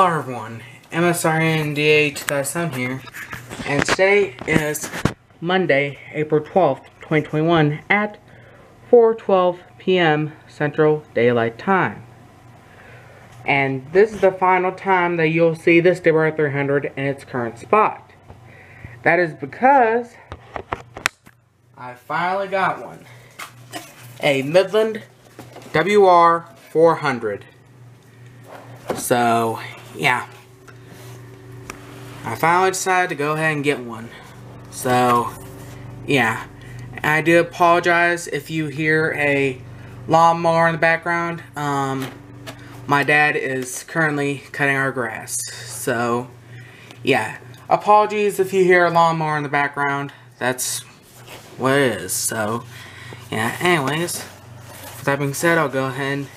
Hello everyone, MSRNDA 2007 here, and today is Monday, April 12th, 2021 at 4:12 p.m. Central Daylight Time. And this is the final time that you'll see this WR-400 in its current spot. That is because I finally got one. A Midland WR-400. So, yeah. I finally decided to go ahead and get one. So, yeah. I do apologize if you hear a lawnmower in the background. My dad is currently cutting our grass. So, yeah. Apologies if you hear a lawnmower in the background. That's what it is. So, yeah. Anyways, with that being said, I'll go ahead and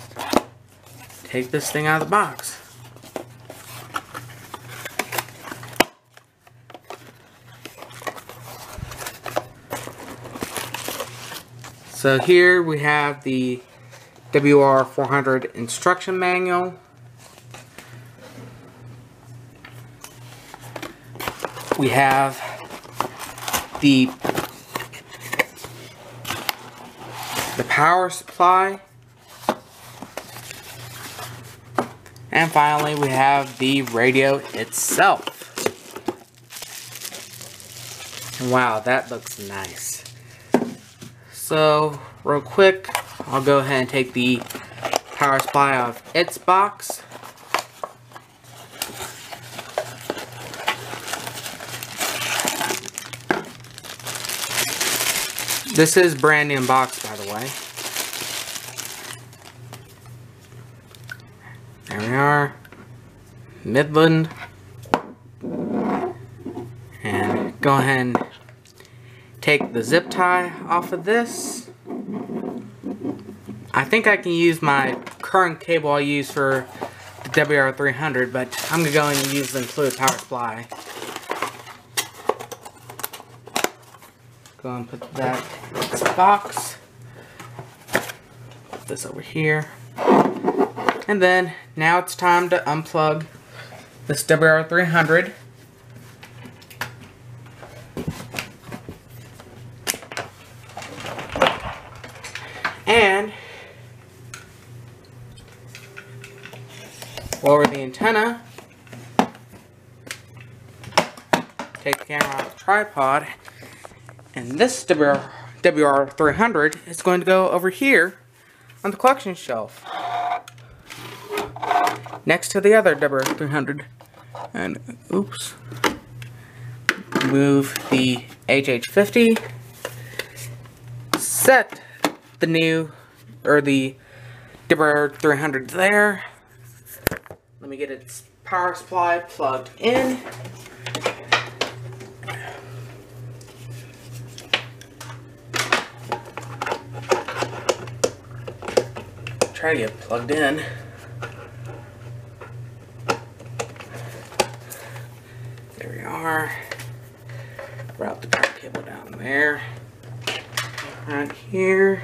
take this thing out of the box. So here we have the WR-400 instruction manual. We have the power supply. And finally, we have the radio itself. And wow, that looks nice. So, real quick, I'll go ahead and take the power supply out of its box. This is brand new in box, by the way. There we are, Midland, and go ahead and take the zip tie off of this. I think I can use my current cable I use for the WR-400, but I'm going to go ahead and use the included power supply. Go and put that in this box. Put this over here. And then, now it's time to unplug this WR-400. And lower the antenna. Take the camera off the tripod. And this WR-400 is going to go over here on the collection shelf, next to the other WR-400. And oops, move the HH50, set the new, or the WR-400 there. Let me get its power supply plugged in. Try to get plugged in. There we are. Route the power cable down there. Right here.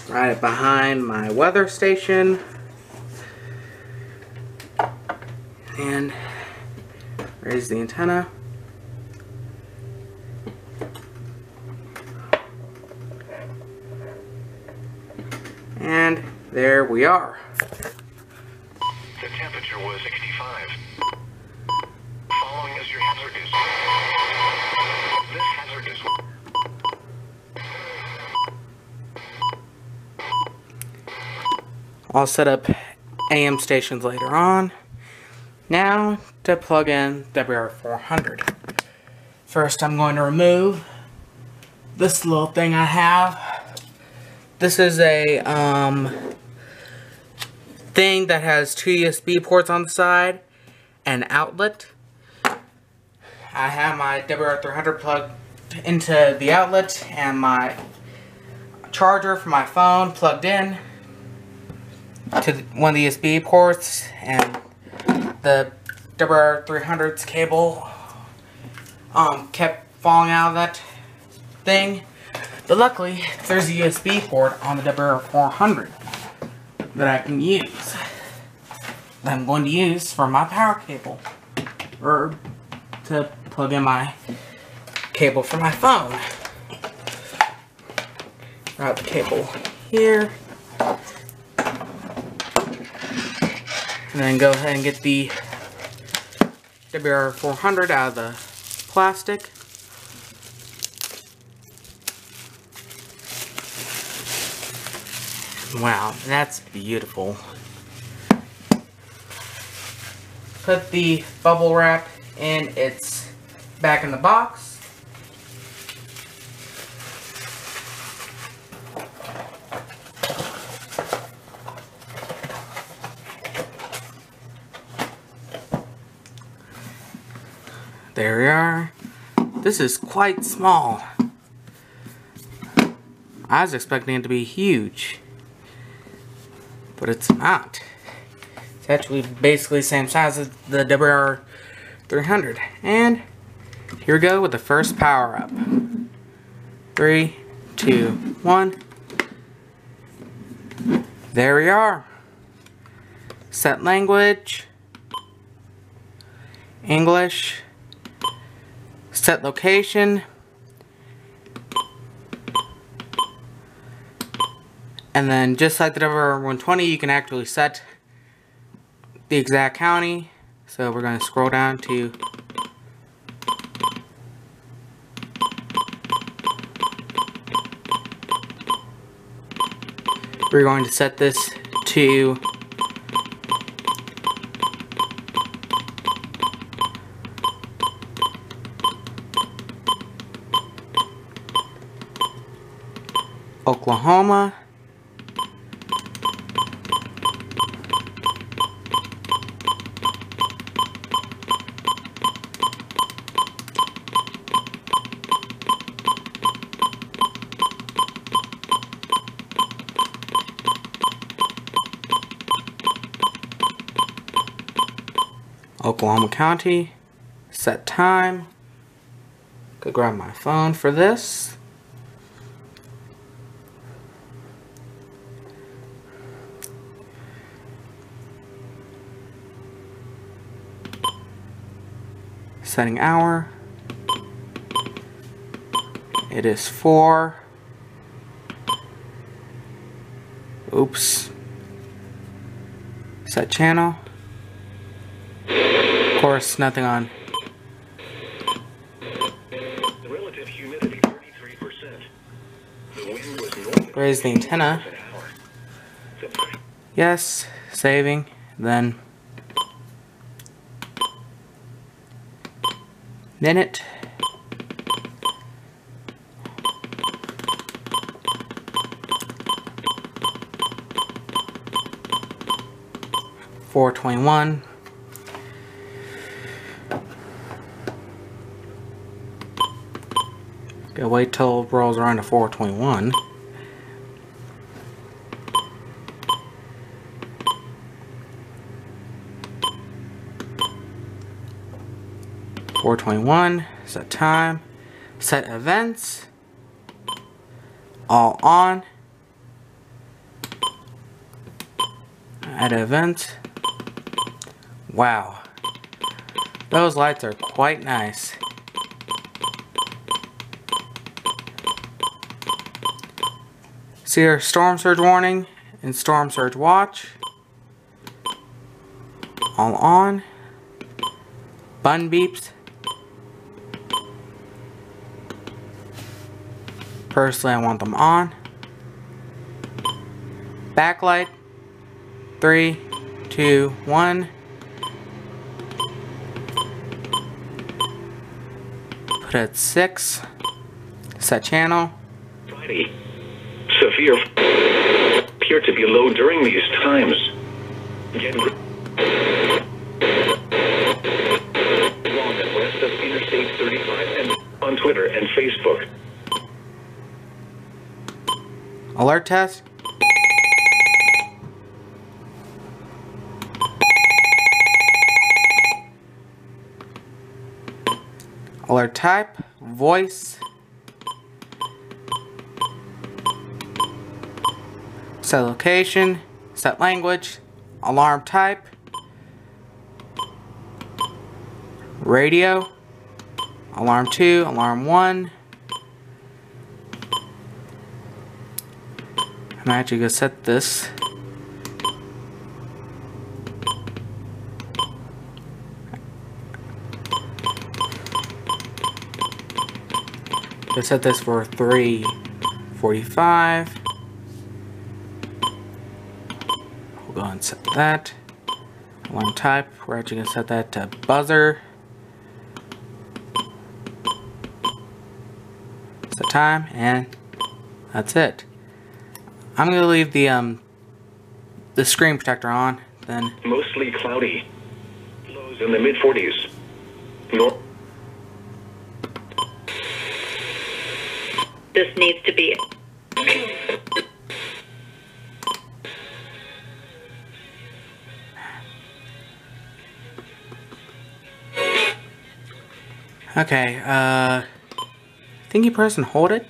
Right behind my weather station. And raise the antenna. And there we are. The temperature was 65. Following is your hazardous. This hazardous. I'll set up AM stations later on. Now to plug in WR-400. First, I'm going to remove this little thing I have. This is a thing that has two USB ports on the side and an outlet. I have my WR-400 plugged into the outlet and my charger for my phone plugged in to one of the USB ports, and the WR-400's cable kept falling out of that thing. But luckily, there's a USB port on the WR-400 that I can use. that I'm going to use for my power cable, or to plug in my cable for my phone. Route the cable here, and then go ahead and get the WR-400 out of the plastic. Wow, that's beautiful. Put the bubble wrap in its back in the box. There we are. This is quite small. I was expecting it to be huge, but it's not. It's actually basically the same size as the WR-300. And here we go with the first power up. 3, 2, 1. There we are. Set language. English. Set location. And then just like the WR-120, you can actually set the exact county. So we're going to scroll down to we're going to set this to Oklahoma. Oklahoma County. Set time. Go grab my phone for this. Setting hour. It is 4. Oops. Set channel. Of course, nothing on. The relative humidity 33%. The wind was north. Raise the antenna. Yes, saving. Then minute. $4.21. Gotta wait till it rolls around to 4:21. Set time. Set events. All on. Add event. Wow. Those lights are quite nice. See our storm surge warning and storm surge watch. All on. Button beeps. Personally, I want them on. Backlight. 3, 2, 1. Put it at 6. Set channel. Friday. Severe appear to be low during these times. Get wrong and west of Interstate 35 and on Twitter and Facebook. Alert test. Alert type, voice. Set location, set language, alarm type, radio, alarm 2, alarm 1. I'm actually going to set this. Let's set this for 3:45. We'll go and set that. Alarm type, we're actually going to set that to buzzer. Set time, and that's it. I'm going to leave the screen protector on, then. Mostly cloudy. Lows in the mid-40s. North. This needs to be. Okay, I think you press and hold it.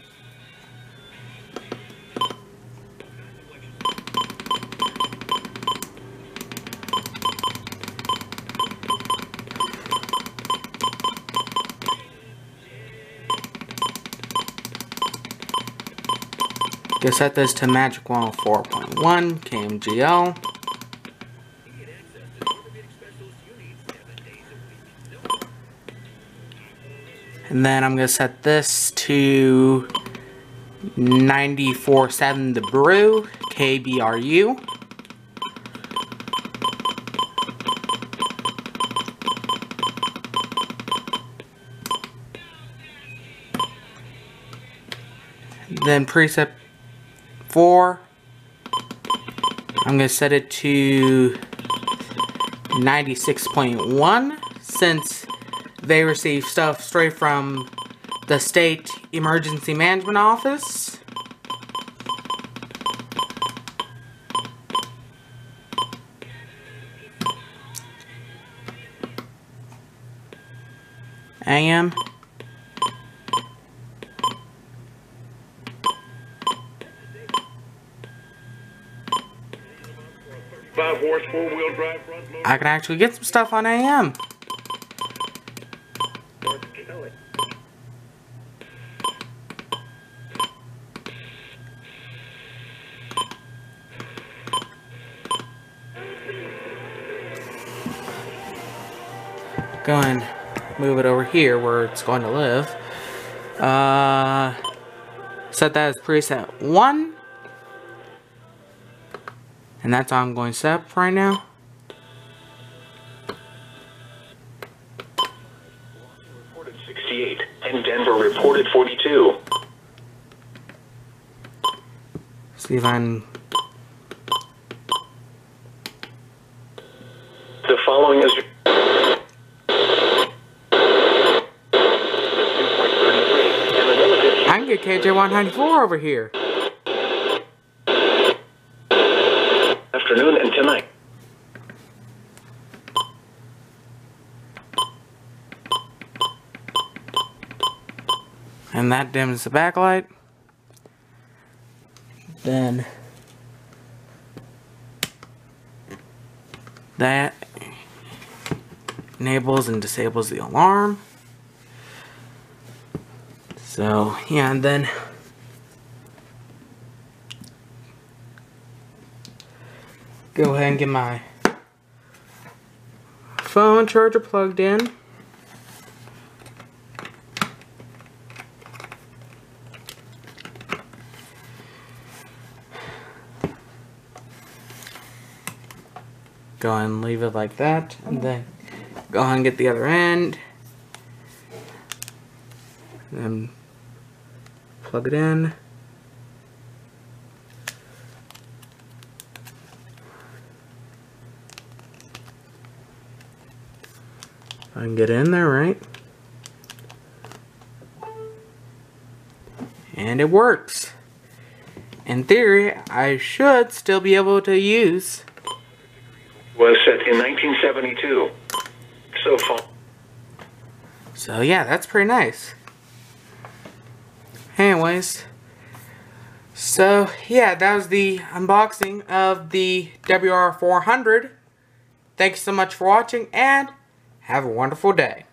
Go set this to Magic 104.1 KMGL. And then I'm going to set this to 94.7 The Brew, KBRU. Then preset 4, I'm going to set it to 96.1 since they receive stuff straight from the State Emergency Management Office. AM. I can actually get some stuff on AM. Go and move it over here where it's going to live. Set that as preset 1. And that's all I'm going to set up right now. Reported 68 and Denver reported 42. See if I can. The following is. I can get KJ194 over here. Afternoon and tonight. And that dims the backlight. Then that enables and disables the alarm. So yeah, and then go ahead and get my phone charger plugged in. Go ahead and leave it like that, and then go ahead and get the other end, and then plug it in. I can get in there, right? And it works. In theory, I should still be able to use. Was set in 1972. So far. So yeah, that's pretty nice. Anyways, so yeah, that was the unboxing of the WR-400. Thanks so much for watching, and have a wonderful day.